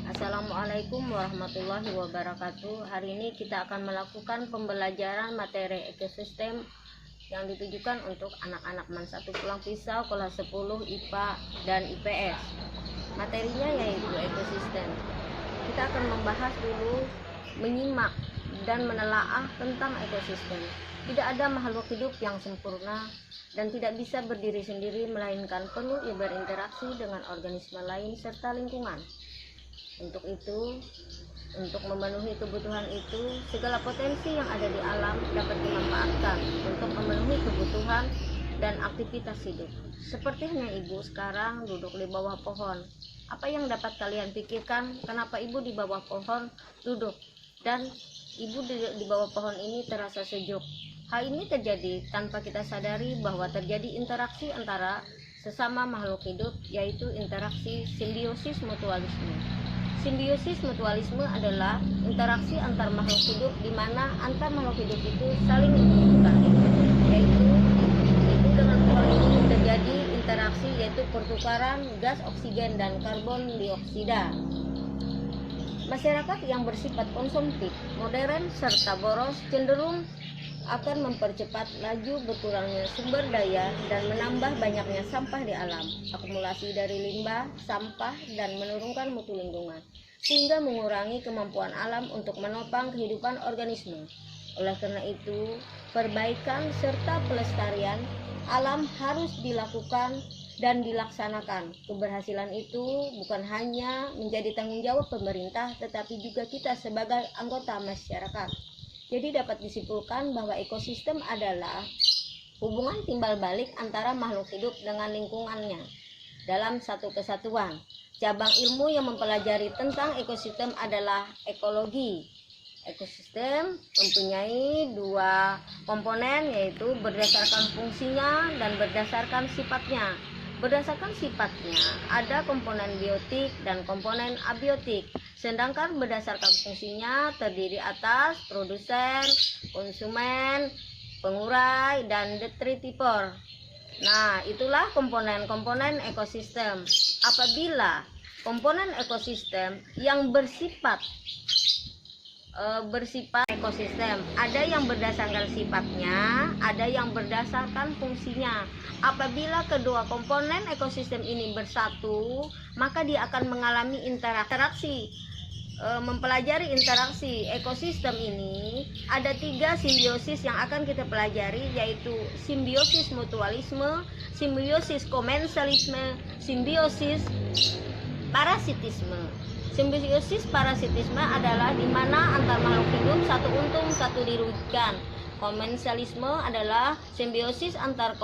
Assalamualaikum warahmatullahi wabarakatuh. Hari ini kita akan melakukan pembelajaran materi ekosistem yang ditujukan untuk anak-anak MAN 1 Pulang Pisau kelas 10 IPA dan IPS. Materinya yaitu ekosistem. Kita akan membahas dulu, menyimak dan menelaah tentang ekosistem. Tidak ada makhluk hidup yang sempurna dan tidak bisa berdiri sendiri, melainkan perlu berinteraksi dengan organisme lain serta lingkungan. Untuk itu, untuk memenuhi kebutuhan itu, segala potensi yang ada di alam dapat dimanfaatkan untuk memenuhi kebutuhan dan aktivitas hidup. Seperti halnya ibu sekarang duduk di bawah pohon. Apa yang dapat kalian pikirkan kenapa ibu di bawah pohon duduk dan ibu di bawah pohon ini terasa sejuk? Hal ini terjadi tanpa kita sadari bahwa terjadi interaksi antara sesama makhluk hidup, yaitu interaksi simbiosis mutualisme. Simbiosis mutualisme adalah interaksi antar makhluk hidup di mana antar makhluk hidup itu saling membutuhkan, yaitu dengan pola ini terjadi interaksi, yaitu pertukaran gas oksigen dan karbon dioksida. Masyarakat yang bersifat konsumtif, modern, serta boros cenderung akan mempercepat laju berkurangnya sumber daya dan menambah banyaknya sampah di alam, akumulasi dari limbah, sampah, dan menurunkan mutu lingkungan, sehingga mengurangi kemampuan alam untuk menopang kehidupan organisme. Oleh karena itu, perbaikan serta pelestarian alam harus dilakukan dan dilaksanakan. Keberhasilan itu bukan hanya menjadi tanggung jawab pemerintah, tetapi juga kita sebagai anggota masyarakat. Jadi dapat disimpulkan bahwa ekosistem adalah hubungan timbal balik antara makhluk hidup dengan lingkungannya dalam satu kesatuan. Cabang ilmu yang mempelajari tentang ekosistem adalah ekologi. Ekosistem mempunyai dua komponen, yaitu berdasarkan fungsinya dan berdasarkan sifatnya. Berdasarkan sifatnya ada komponen biotik dan komponen abiotik, sedangkan berdasarkan fungsinya terdiri atas produsen, konsumen, pengurai, dan detritivor. Nah, itulah komponen-komponen ekosistem. Apabila komponen ekosistem yang bersifat ekosistem, ada yang berdasarkan sifatnya, ada yang berdasarkan fungsinya. Apabila kedua komponen ekosistem ini bersatu, maka dia akan mengalami interaksi. Mempelajari interaksi ekosistem ini, ada 3 simbiosis yang akan kita pelajari, yaitu simbiosis mutualisme, simbiosis komensalisme, simbiosis parasitisme. Simbiosis parasitisme adalah di mana antar makhluk hidup satu untung satu dirugikan. Komensalisme adalah simbiosis antar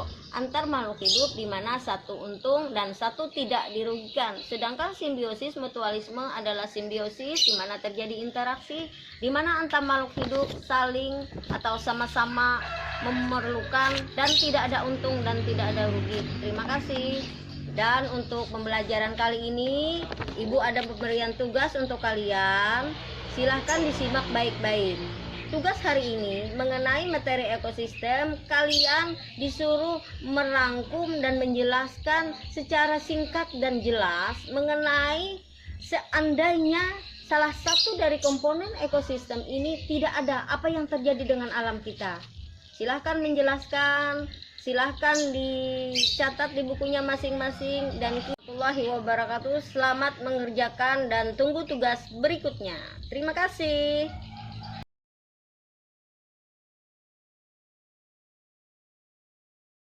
makhluk hidup di mana satu untung dan satu tidak dirugikan. Sedangkan simbiosis mutualisme adalah simbiosis di mana terjadi interaksi di mana antar makhluk hidup saling atau sama-sama memerlukan dan tidak ada untung dan tidak ada rugi. Terima kasih. Dan untuk pembelajaran kali ini, Ibu ada pemberian tugas untuk kalian. Silahkan disimak baik-baik. Tugas hari ini mengenai materi ekosistem, kalian disuruh merangkum dan menjelaskan secara singkat dan jelas mengenai seandainya salah satu dari komponen ekosistem ini tidak ada, apa yang terjadi dengan alam kita. Silahkan menjelaskan. Silahkan dicatat di bukunya masing-masing. Dan warahmatullahi wabarakatuh. Selamat mengerjakan dan tunggu tugas berikutnya. Terima kasih.